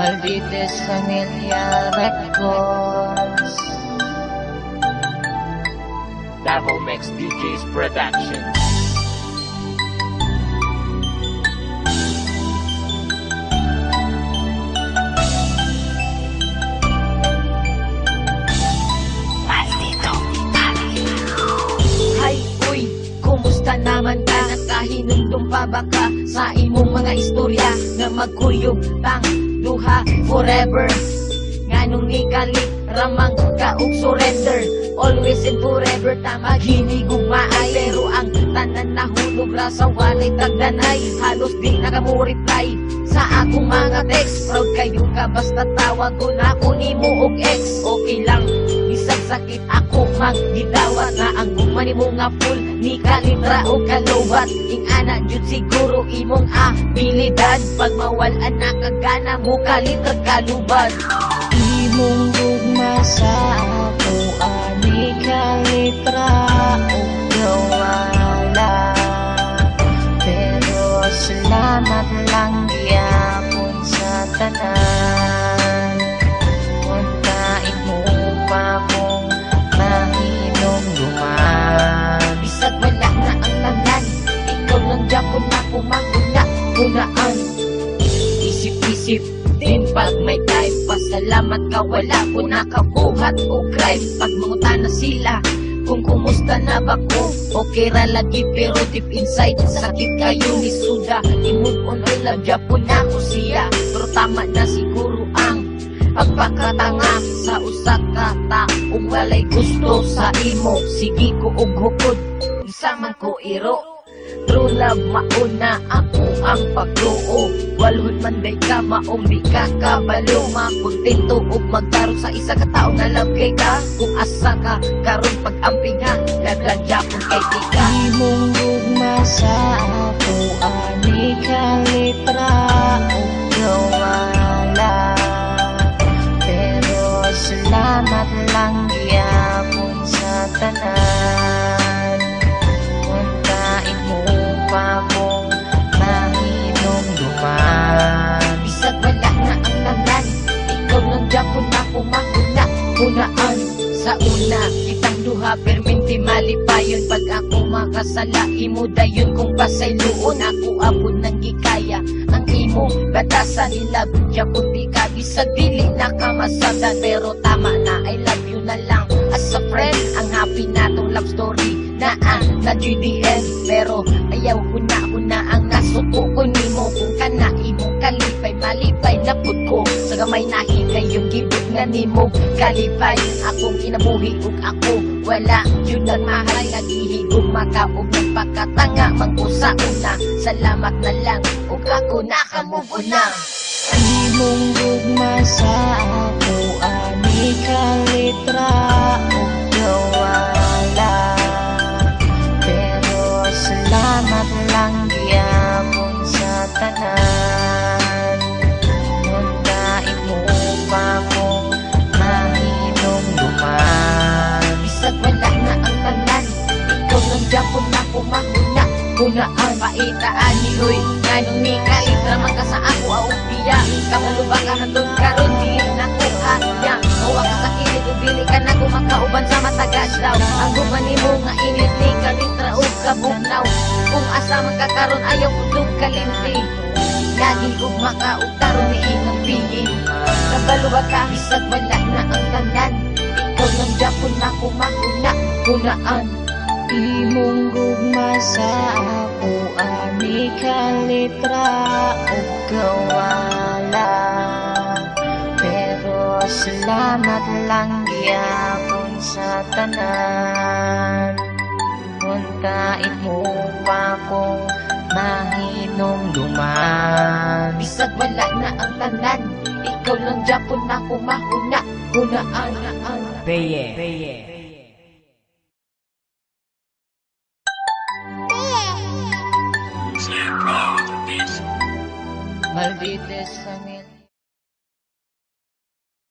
Maldites Familia Records. Double Mix DJs Productions. Kumusta naman ka? Nakahinumdum pa ba ka sa imong mga istorya nga magkuyog tang duha forever? Nganong nikalit ramang ka og surrender? Always and forever ta maghinigugmaay, pero ang tanan nahulog ra sa walay tagdanay. Halos di nakamureply sa akong mga text. Proud kayo ka basta tawag ko na ako nimo og ex. Okay lang bisag sakit ako magdidawat na ang gugma nimo nga full ni kalitra o kalubat. Ing ana jud siguro imong abilidad, pag mawalan na kagana mo kalitra kalubad. Imong gugma sa ako ani kalitra o gawala, pero salamat lang gyapon sa tanan. Untain mo pa kong mahinom duman. Bisag wala na ang tanan, ikaw lang gyapon ako mahuna-hunaan. Isip-isip din pag may time, pasalamat ka wala ko nakabuhat o crime. Pag mangutan na sila kung kumusta na ba ko, okay ra lagi pero deep inside sakit kayo ni suda. I-move on or love Japon na ko siya, pero tama na siguro ang pagpakatanga sa usa ka taong walay gusto sa imo. Sige ko og hukod isa man ko iro. True love mauna ako ang pagluo, walhod man day ka maong di ka kabalo. Makontento og magtarong sa isa ka tao nga love kay ka. Kung asa ka karon pag-amping ha, naglagyapon kay tika. Imong gugma sa ako ani kalitra o gawala, pero salamat lang gyapon sa tanan. Untain mo pa kong mahinom duman. Bisag wala na ang tanan, ikaw lang gyapon ako mahuna-hunaan. Sa una kitang duha perminti malipayon, pag ako makasala imo dayon kung pasayloon. Ako abot nang gikaya ang imo batasan nila gyapon di ka bisag dili nakamasabdan, pero tama na I love you na lang as a friend. Ang happy natong love story na GDN, pero ayaw huna-huna ang nasuko ko nimo. Kung kana imong kalipay malipay napud ko sa gamay nahi kayong gibot nga nimo kalipay. Akong kinabuhi ug ako wala yun ang mahal, naghihigog makaog nagpakatanga mangkusa una. Salamat na lang ug ako nakamove na. Imong gugma sa ako ani kalitra o gawala, pero salamat lang gyapon sa tanan. Untain mo pa kong mahinom duman. Bisag wala na ang tanan, ikaw lang gyapon ako mahuna-hunaan. Paitaan ni Hoy nganong ni kalitra man ka sa ako aong piya. Kamalo ba ka handon karon di na ko hanya. Mawa ka sa kilit ug dili ka na kumakauban sa matagas daw. Ang guban nimo nga init ni kalitra ug kabugnaw. Kung asa man ka karon ayaw ko kalimti, lagi ug makaug karon ni inang piyin. Kabalo ba ka? Bisag wala na ang tanan, ikaw lang gyapon ako mahuna-hunaan. Imong gugma sa ako ani kalitra o gawala, pero salamat lang gyapon sa tanan. Untain mo pa kong mahinom duman. Bisag wala na ang tanan, ikaw lang gyapon ako mahuna-hunaan. Beye. Maldites